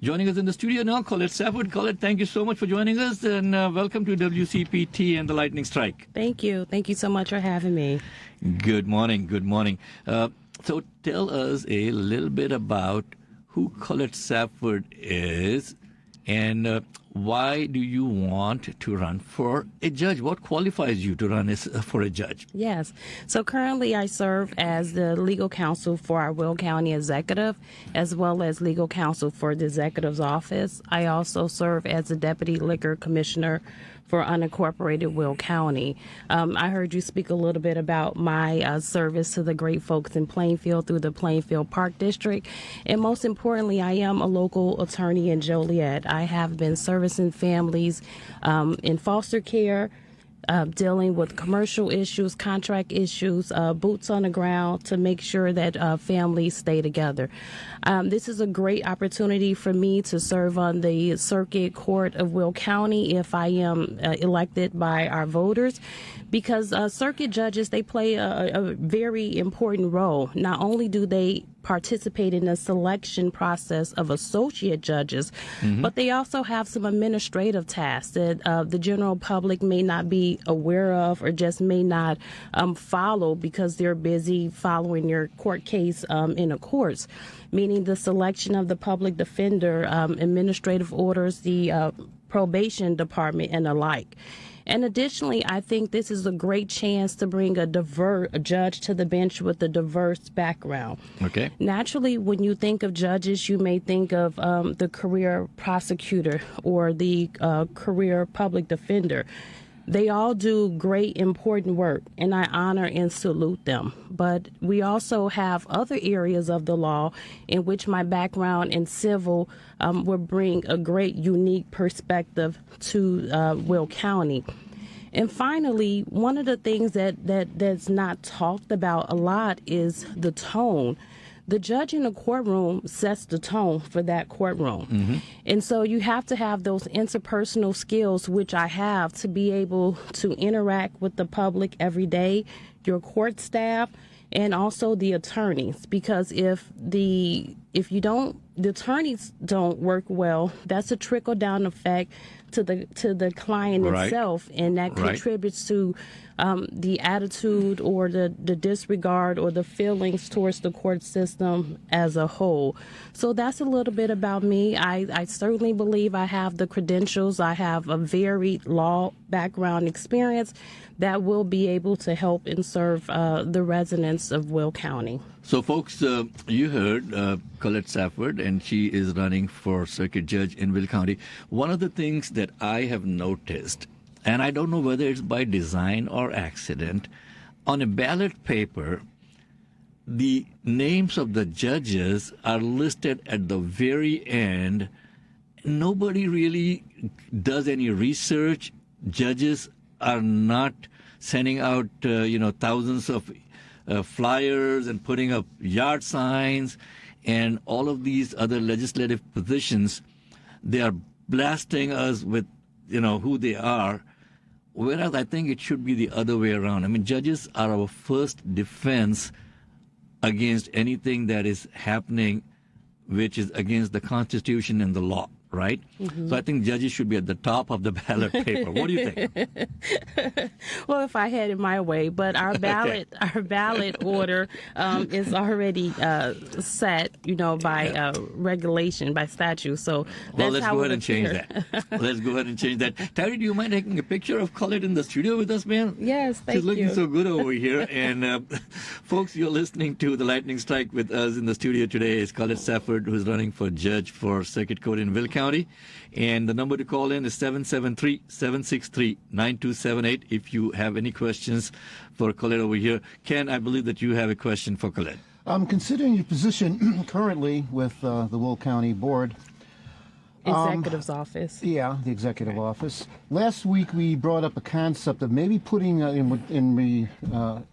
Joining us in the studio now, Colette Safford. Colette, thank you so much for joining us, and welcome to WCPT and the Lightning Strike. Thank you. Thank you so much for having me. Good morning. Good morning. So tell us a little bit about who Colette Safford is, and why do you want to run for a judge? What qualifies you to run for a judge? Yes. So currently I serve as the legal counsel for our Will County Executive, as well as legal counsel for the Executive's Office. I also serve as the Deputy Liquor Commissioner for unincorporated Will County. I heard you speak a little bit about my service to the great folks in Plainfield through the Plainfield Park District. And most importantly, I am a local attorney in Joliet. I have been servicing families in foster care, dealing with commercial issues, contract issues, boots on the ground to make sure that families stay together. This is a great opportunity for me to serve on the Circuit Court of Will County if I am elected by our voters, because circuit judges, they play a very important role. Not only do they participate in the selection process of associate judges, but they also have some administrative tasks that the general public may not be aware of or just may not follow because they're busy following your court case in the courts, meaning the selection of the public defender, administrative orders, the probation department, and the like. And additionally, I think this is a great chance to bring a judge to the bench with a diverse background. Okay. Naturally, when you think of judges, you may think of the career prosecutor or the career public defender. They all do great, important work, and I honor and salute them. But we also have other areas of the law in which my background in civil will bring a great, unique perspective to Will County. And finally, one of the things that's not talked about a lot is the tone. The judge in the courtroom sets the tone for that courtroom. And so you have to have those interpersonal skills, which I have, to be able to interact with the public every day, your court staff, and also the attorneys. Because if the attorneys don't work well, that's a trickle down effect to the client itself, and that contributes to the attitude or the disregard or the feelings towards the court system as a whole. So that's a little bit about me. I certainly believe I have the credentials. I have a varied law background experience that will be able to help and serve the residents of Will County. So, folks, you heard Colette Safford, and she is running for circuit judge in Will County. One of the things that I have noticed, and I don't know whether it's by design or accident, on a ballot paper, the names of the judges are listed at the very end. Nobody really does any research. Judges are not sending out, thousands of flyers and putting up yard signs and all of these other legislative positions. They are blasting us with, who they are. Whereas I think it should be the other way around. I mean, judges are our first defense against anything that is happening which is against the Constitution and the law, right? So I think judges should be at the top of the ballot paper. What do you think? Well, if I had it my way, but our ballot order is already set, by regulation, by statute. So that's let's go ahead and change that. Let's go ahead and change that. Terry, do you mind taking a picture of Colette in the studio with us, man? Yes, thank you. She's looking so good over here. And folks, you're listening to the Lightning Strike. With us in the studio today is Colette Safford, who's running for judge for Circuit Court in Will County. And the number to call in is 773-763-9278 if you have any questions for Colette over here. Ken, I believe that you have a question for Colette. Considering your position currently with the Will County Board. Executive's office. Yeah, the executive office. Last week we brought up a concept of maybe putting, in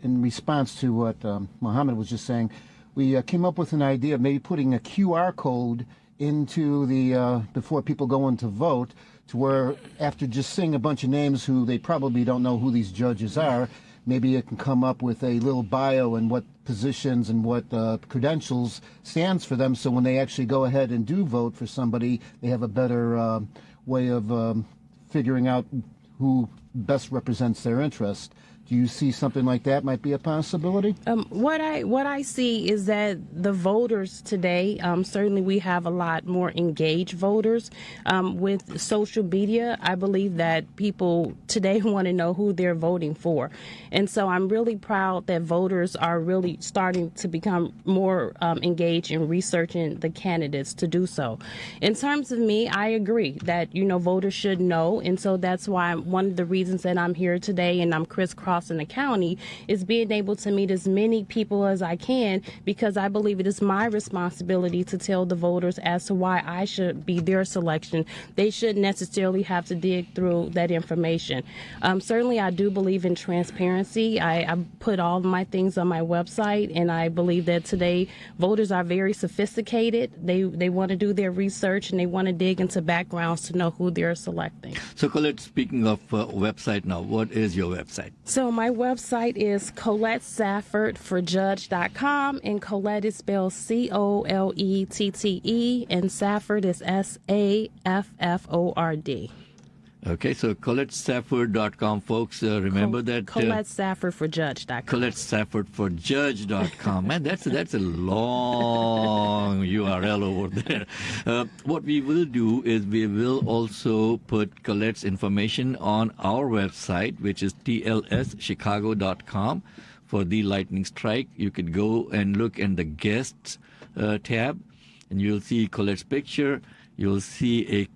response to what Mohammed was just saying, we came up with an idea of maybe putting a QR code into the before people go in to vote, to where after just seeing a bunch of names who they probably don't know who these judges are, maybe it can come up with a little bio and what positions and what credentials stands for them, so when they actually go ahead and do vote for somebody, they have a better way of figuring out who best represents their interest. Do you see something like that might be a possibility? What I see is that the voters today, certainly we have a lot more engaged voters. With social media, I believe that people today want to know who they're voting for. And so I'm really proud that voters are really starting to become more engaged in researching the candidates to do so. In terms of me, I agree that, voters should know. And so that's why one of the reasons that I'm here today and I'm crisscrossing the county is being able to meet as many people as I can, because I believe it is my responsibility to tell the voters as to why I should be their selection. They shouldn't necessarily have to dig through that information. Certainly, I do believe in transparency. I put all of my things on my website, and I believe that today voters are very sophisticated. They want to do their research, and they want to dig into backgrounds to know who they're selecting. So, Colette, speaking of website now, what is your website? So my website is ColetteSaffordforJudge.com, and Colette is spelled Colette, and Safford is Safford. Okay, so ColetteSafford.com, folks. Remember that. ColetteSaffordforJudge.com. ColetteSaffordforJudge.com. Man, that's a long URL over there. What we will do is we will also put Colette's information on our website, which is tlschicago.com. For the Lightning Strike, you could go and look in the guests tab, and you'll see Colette's picture. You'll see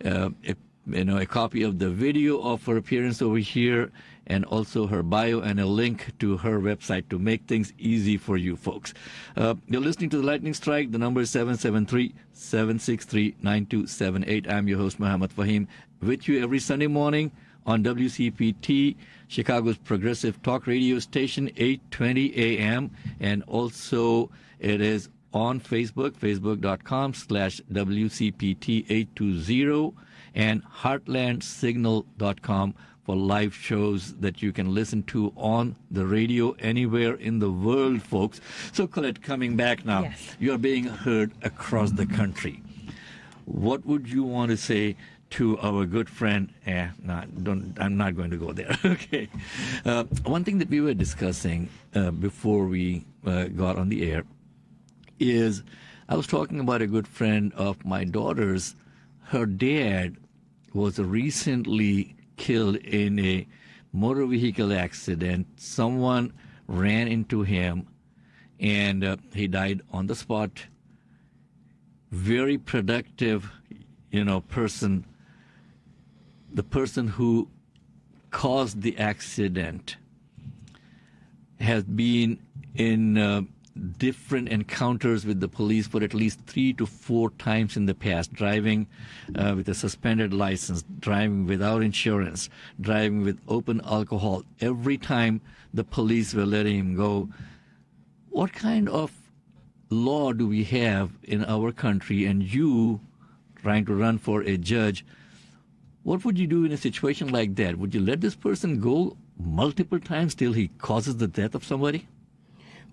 a copy of the video of her appearance over here, and also her bio and a link to her website to make things easy for you folks. You're listening to the Lightning Strike. The number is 773-763-9278. I'm your host, Mohammed Faheem, with you every Sunday morning on WCPT, Chicago's progressive talk radio station, 8:20 a.m. And also it is on Facebook, facebook.com/WCPT820, and heartlandsignal.com for live shows that you can listen to on the radio anywhere in the world, folks. So, Colette, coming back now, yes. You're being heard across the country. What would you want to say to our good friend? I'm not going to go there. Okay. One thing that we were discussing before we got on the air is I was talking about a good friend of my daughter's. Her dad was recently killed in a motor vehicle accident. Someone ran into him, and he died on the spot. Very productive, person. The person who caused the accident has been in different encounters with the police for at least 3 to 4 times in the past, driving with a suspended license, driving without insurance, driving with open alcohol. Every time the police were letting him go. What kind of law do we have in our country? And you trying to run for a judge, what would you do in a situation like that? Would you let this person go multiple times till he causes the death of somebody?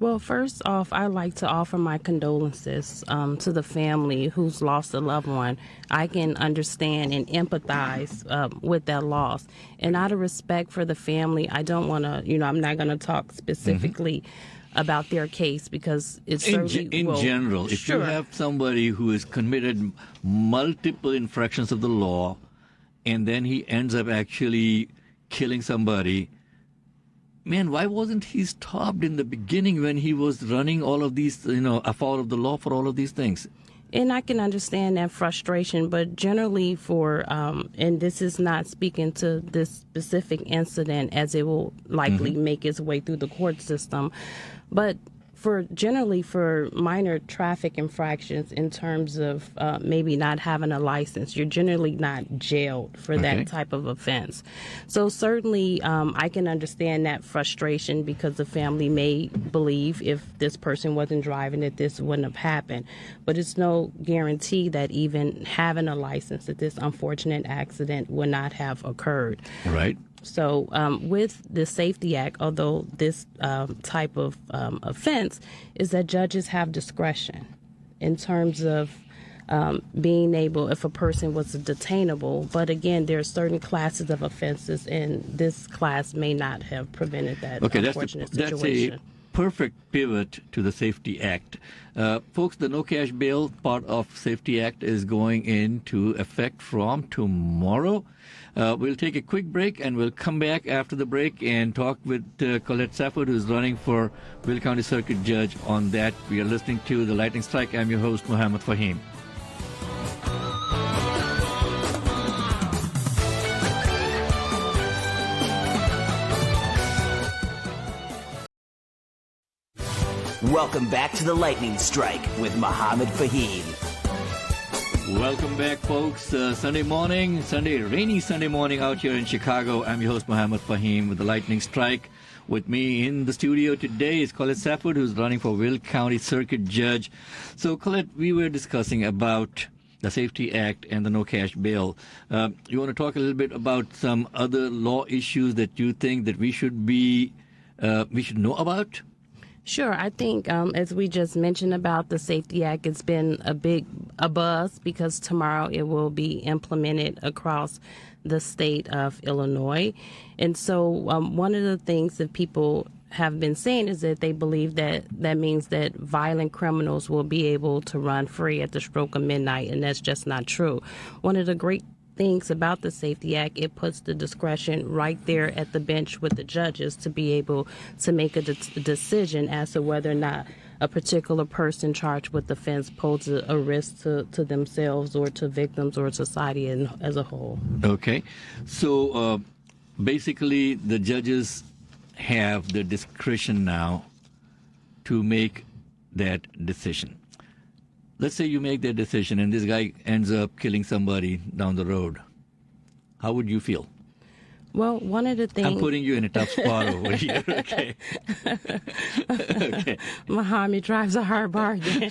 Well, first off, I'd like to offer my condolences to the family who's lost a loved one. I can understand and empathize with that loss. And out of respect for the family, I don't want to, I'm not going to talk specifically about their case, because it's certainly... In general, if you have somebody who has committed multiple infractions of the law, and then he ends up actually killing somebody, man, why wasn't he stopped in the beginning when he was running all of these, afoul of the law for all of these things? And I can understand that frustration, but generally and this is not speaking to this specific incident, as it will likely make its way through the court system, but generally for minor traffic infractions, in terms of maybe not having a license, you're generally not jailed for that type of offense. So certainly I can understand that frustration, because the family may believe if this person wasn't driving that this wouldn't have happened. But it's no guarantee that even having a license that this unfortunate accident would not have occurred. Right. So with the Safety Act, although this type of offense is that judges have discretion in terms of being able, if a person was detainable, but again, there are certain classes of offenses, and this class may not have prevented that unfortunate situation. That's a perfect pivot to the Safety Act. Folks, the no cash bail part of Safety Act is going into effect from tomorrow. We'll take a quick break, and we'll come back after the break and talk with Colette Safford, who's running for Will County Circuit Judge on that. We are listening to The Lightning Strike. I'm your host, Mohammed Faheem. Welcome back to The Lightning Strike with Mohammed Faheem. Welcome back, folks. Rainy Sunday morning out here in Chicago. I'm your host, Mohammed Faheem, with The Lightning Strike. With me in the studio today is Colette Safford, who's running for Will County Circuit Judge. So, Colette, we were discussing about the Safety Act and the no cash bail. You want to talk a little bit about some other law issues that you think that we should know about? Sure. I think, as we just mentioned about the Safety Act, it's been a buzz because tomorrow it will be implemented across the state of Illinois. And so one of the things that people have been saying is that they believe that means that violent criminals will be able to run free at the stroke of midnight, and that's just not true. One of the great things about the Safety Act, it puts the discretion right there at the bench with the judges to be able to make a decision as to whether or not a particular person charged with the offense poses a risk to themselves or to victims or society as a whole. Okay. So basically the judges have the discretion now to make that decision. Let's say you make that decision and this guy ends up killing somebody down the road. How would you feel? Well, one of the things... I'm putting you in a tough spot over here, okay? Okay. Muhammad drives a hard bargain.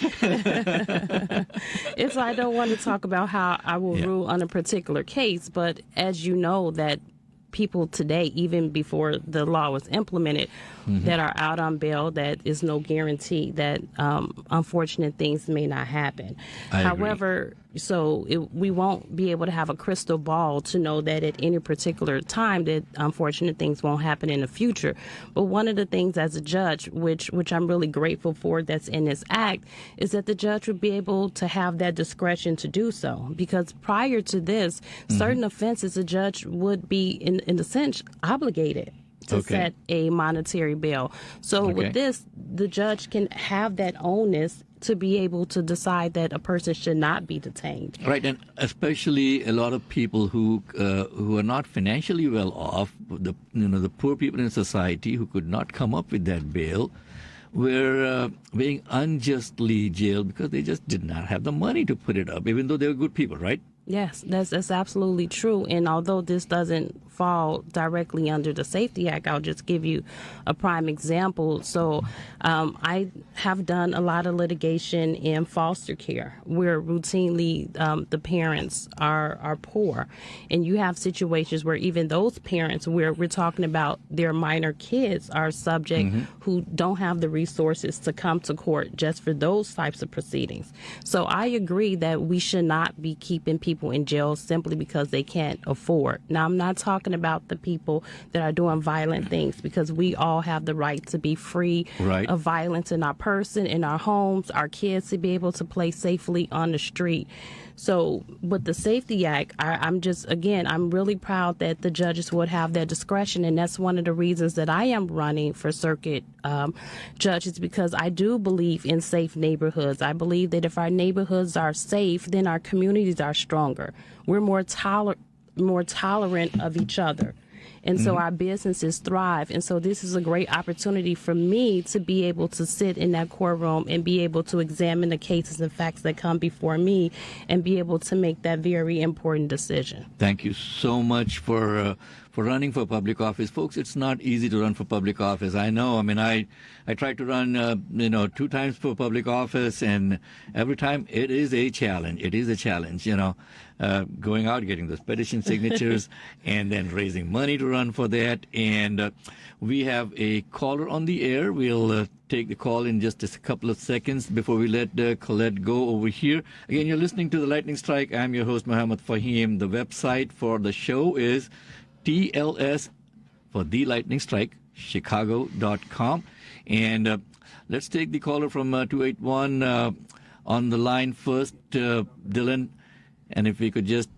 It's I don't want to talk about how I will rule on a particular case, but as you know that people today, even before the law was implemented, that are out on bail, that is no guarantee that unfortunate things may not happen. However, we won't be able to have a crystal ball to know that at any particular time that unfortunate things won't happen in the future. But one of the things as a judge, which I'm really grateful for that's in this act, is that the judge would be able to have that discretion to do so. Because prior to this, certain offenses, a judge would be, in a sense, obligated to set a monetary bail. So with this, the judge can have that onus to be able to decide that a person should not be detained. Right, and especially a lot of people who are not financially well off, the poor people in society who could not come up with that bail, were being unjustly jailed because they just did not have the money to put it up, even though they were good people, right? Yes, that's absolutely true. And although this doesn't fall directly under the Safety Act, I'll just give you a prime example. So I have done a lot of litigation in foster care where routinely the parents are poor. And you have situations where even those parents, where we're talking about their minor kids, are subject who don't have the resources to come to court just for those types of proceedings. So I agree that we should not be keeping people in jail simply because they can't afford. Now, I'm not talking about the people that are doing violent things, because we all have the right to be free of violence in our person, in our homes, our kids to be able to play safely on the street. So with the Safety Act, I'm really proud that the judges would have that discretion. And that's one of the reasons that I am running for circuit judges, because I do believe in safe neighborhoods. I believe that if our neighborhoods are safe, then our communities are stronger. We're more tolerant of each other. And so our businesses thrive. And so this is a great opportunity for me to be able to sit in that courtroom and be able to examine the cases and facts that come before me and be able to make that very important decision. Thank you so much for for running for public office. Folks, it's not easy to run for public office. I know. I mean, I tried to run, 2 times for public office, and every time it is a challenge. It is a challenge, going out, getting those petition signatures, and then raising money to run for that. And we have a caller on the air. We'll take the call in just a couple of seconds before we let Colette go over here. Again, you're listening to The Lightning Strike. I'm your host, Mohammed Faheem. The website for the show is TLS for The Lightning Strike, Chicago.com. And let's take the caller from 281 on the line first, Dylan. And if we could just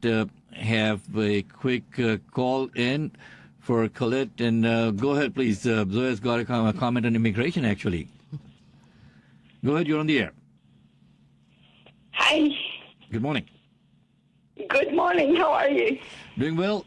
have a quick call in for Colette. And go ahead, please. Zoya's got a comment on immigration, actually. Go ahead, you're on the air. Hi. Good morning. Good morning. How are you? Doing well.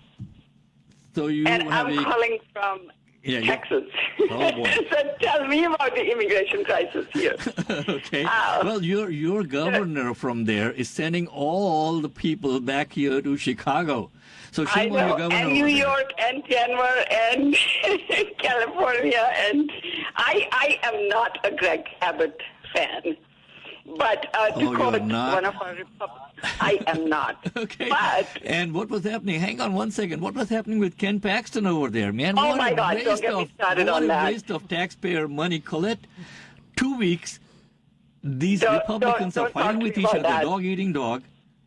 So you And have I'm calling from Texas. Oh, boy. So tell me about the immigration crisis here. Okay. Well, your governor from there is sending all the people back here to Chicago. So I shame on your know, governor. and over New there. York and Denver and California, and I am not a Greg Abbott fan. But to you're quote not? one of our Republicans, I am not. Okay. But And what was happening? Hang on one second. What was happening with Ken Paxton over there, man? Oh, What my a God, don't waste get me of- started what on a that. waste of taxpayer money. Colette, 2 weeks, these Don't- Republicans don't are fighting talk with to each me other, about that. dog eating dog,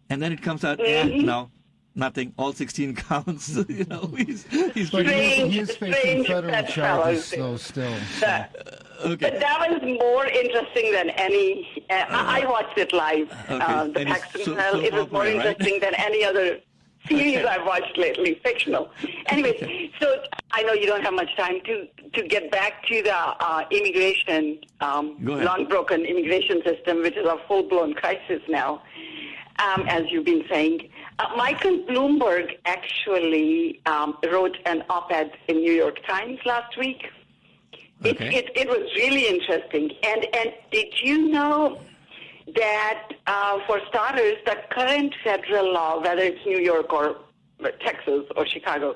and then it comes out, no, nothing. All 16 counts. He's But Strange- he is facing strange federal that charges, fellow still. okay. But that was more interesting than any. I watched it live, Okay. the And it's Paxton so- trial. so It was more popular, right? interesting than any other series Okay. I've watched lately, fictional. Anyway, so I know you don't have much time to get back to the immigration, Go ahead. long-broken immigration system, which is a full-blown crisis now, as you've been saying. Michael Bloomberg actually wrote an op-ed in New York Times last week. Okay. It was really interesting. And did you know that, for starters, the current federal law, whether it's New York or Texas or Chicago,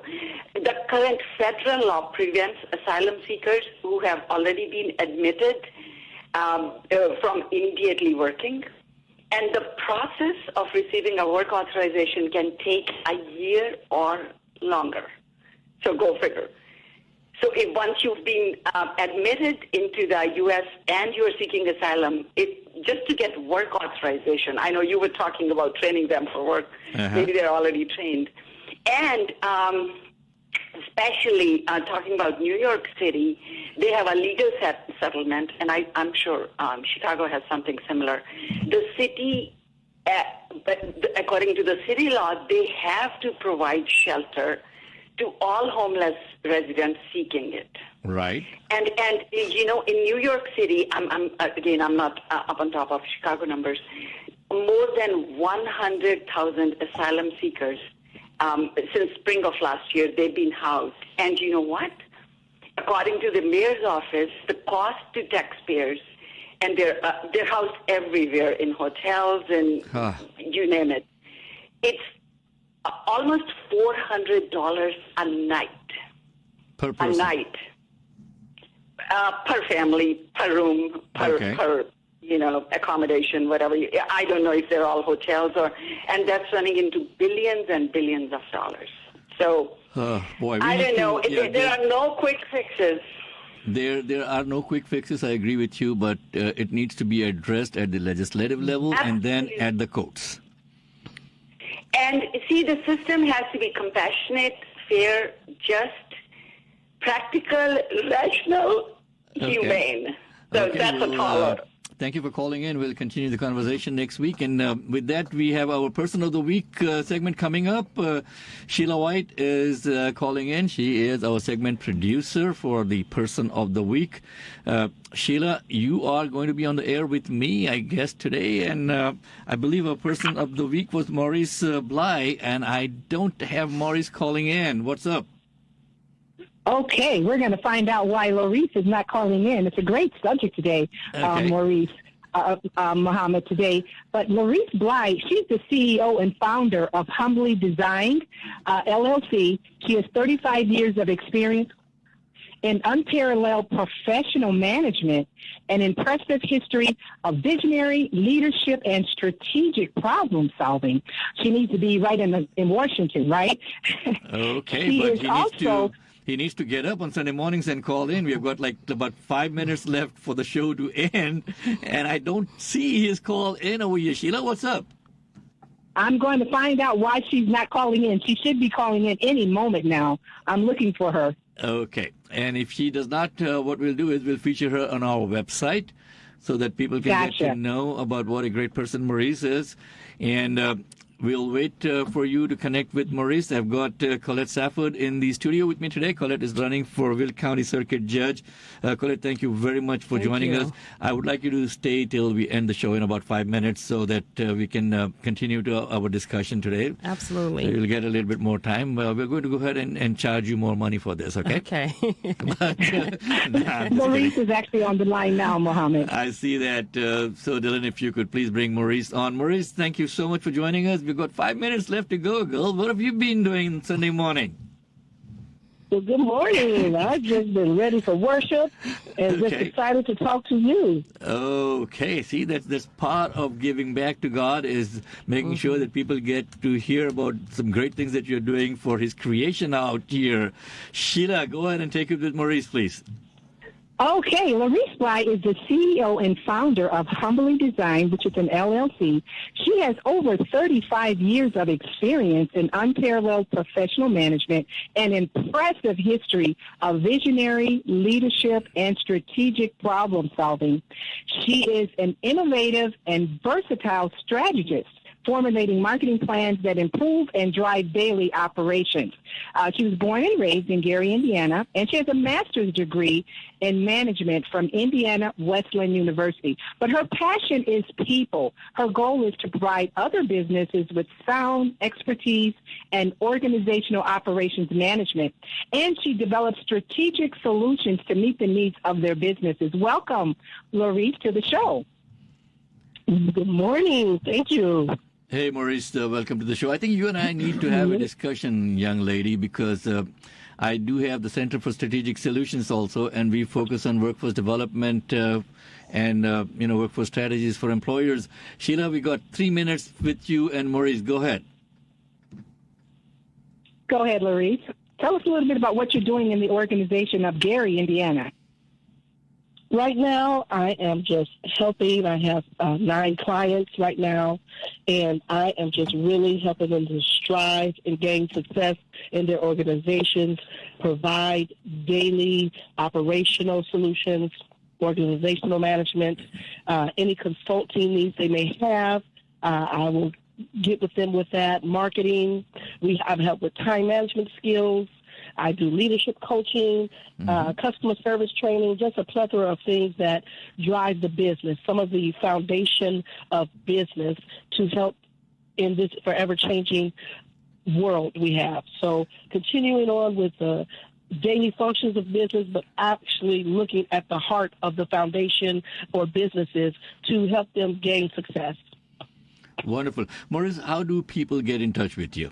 the current federal law prevents asylum seekers who have already been admitted from immediately working. And the process of receiving a work authorization can take a year or longer. So go figure. So if once you've been admitted into the U.S. and you're seeking asylum, just to get work authorization, I know you were talking about training them for work. Maybe they're already trained. And especially talking about New York City, they have a legal settlement, and I'm sure Chicago has something similar. The city, but according to the city law, they have to provide shelter to all homeless residents seeking it. Right. And in New York City, I'm not up on top of Chicago numbers. More than 100,000 asylum seekers since spring of last year, they've been housed. And you know what? According to the mayor's office, the cost to taxpayers, and they're housed everywhere in hotels and you name it. It's almost $400 a night. Per person. A night. Per family, per room, per accommodation, whatever. I don't know if they're all hotels and that's running into billions and billions of dollars. So boy, I don't know. There are no quick fixes. There are no quick fixes. I agree with you, but it needs to be addressed at the legislative level and then at the courts. And see, the system has to be compassionate, fair, just, practical, rational, humane. So that's a caller. Thank you for calling in. We'll continue the conversation next week. And with that, we have our Person of the Week segment coming up. Sheila White is calling in. She is our segment producer for the Person of the Week. Sheila, you are going to be on the air with me, I guess, today. And I believe our Person of the Week was Maurice Bly, and I don't have Maurice calling in. What's up? Okay, we're going to find out why Maurice is not calling in. It's a great subject today, Okay. Maurice. Mohammed, today. But Maurice Bly, she's the CEO and founder of Humbly Designed LLC. She has 35 years of experience in unparalleled professional management, an impressive history of visionary leadership and strategic problem solving. She needs to be right in Washington, right? Okay, but he needs to get up on Sunday mornings and call in. We've got like about 5 minutes left for the show to end, and I don't see his call in over here. Sheila, what's up? I'm going to find out why she's not calling in. She should be calling in any moment now. I'm looking for her. Okay. And if she does not, what we'll do is we'll feature her on our website so that people can get to know about what a great person Maurice is. And we'll wait for you to connect with Maurice. I've got Colette Safford in the studio with me today. Colette is running for Will County Circuit Judge. Colette, thank you very much for joining us. I would like you to stay till we end the show in about 5 minutes so that we can continue to our discussion today. Absolutely. You'll get a little bit more time. We're going to go ahead and charge you more money for this, okay? Okay. Maurice is actually on the line now, Mohammed. I see that. So, Dylan, if you could please bring Maurice on. Maurice, thank you so much for joining us. We've got 5 minutes left to go, girl. What have you been doing Sunday morning? Well, good morning. I've just been ready for worship and just excited to talk to you. Okay. See, that's part of giving back to God is making sure that people get to hear about some great things that you're doing for His creation out here. Sheila, go ahead and take it with Maurice, please. Okay, Maurice Bly is the CEO and founder of Humbly Designed, which is an LLC. She has over 35 years of experience in unparalleled professional management and impressive history of visionary leadership and strategic problem solving. She is an innovative and versatile strategist, formulating marketing plans that improve and drive daily operations. She was born and raised in Gary, Indiana, and she has a master's degree in management from Indiana Wesleyan University. But her passion is people. Her goal is to provide other businesses with sound expertise and organizational operations management. And she develops strategic solutions to meet the needs of their businesses. Welcome, Maurice, to the show. Good morning. Thank you. Hey, Maurice, welcome to the show. I think you and I need to have a discussion, young lady, because I do have the Center for Strategic Solutions also, and we focus on workforce development and workforce strategies for employers. Sheila, we got 3 minutes with you and Maurice. Go ahead. Go ahead, Maurice. Tell us a little bit about what you're doing in the organization of Gary, Indiana. Right now, I am just helping. I have 9 clients right now, and I am just really helping them to strive and gain success in their organizations, provide daily operational solutions, organizational management, any consulting needs they may have. I will get with them with that. Marketing. I've helped with time management skills. I do leadership coaching, customer service training, just a plethora of things that drive the business, some of the foundation of business to help in this forever changing world we have. So continuing on with the daily functions of business, but actually looking at the heart of the foundation or businesses to help them gain success. Wonderful. Maurice, how do people get in touch with you?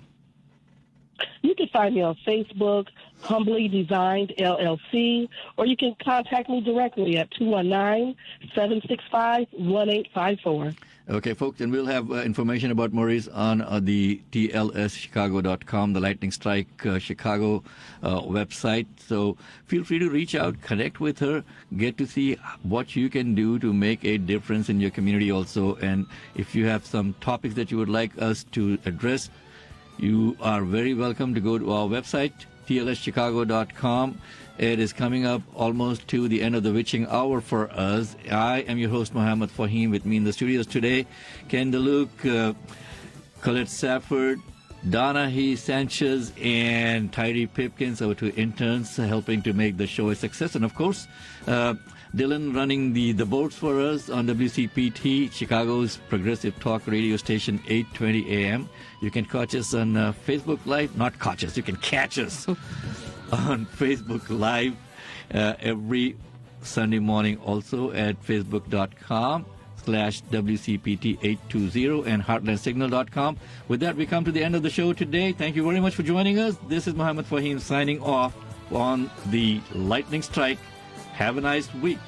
You can find me on Facebook, Humbly Designed LLC, or you can contact me directly at 219-765-1854. Okay, folks, and we'll have information about Maurice on the TLSchicago.com, the Lightning Strike Chicago website. So feel free to reach out, connect with her, get to see what you can do to make a difference in your community also. And if you have some topics that you would like us to address, you are very welcome to go to our website, TLSchicago.com. It is coming up almost to the end of the witching hour for us. I am your host, Mohammed Faheem. With me in the studios today, Ken DeLuke, Colette Safford, Donna He Sanchez, and Tyree Pipkins, our 2 interns, helping to make the show a success. And, of course, Dylan running the boards for us on WCPT, Chicago's progressive talk radio station, 8:20 a.m. You can catch us on Facebook Live. Not catch us. You can catch us on Facebook Live every Sunday morning also at facebook.com. facebook.com/WCPT820 and heartlandsignal.com. With that, we come to the end of the show today. Thank you very much for joining us. This is Mohammed Faheem signing off on the Lightning Strike. Have a nice week.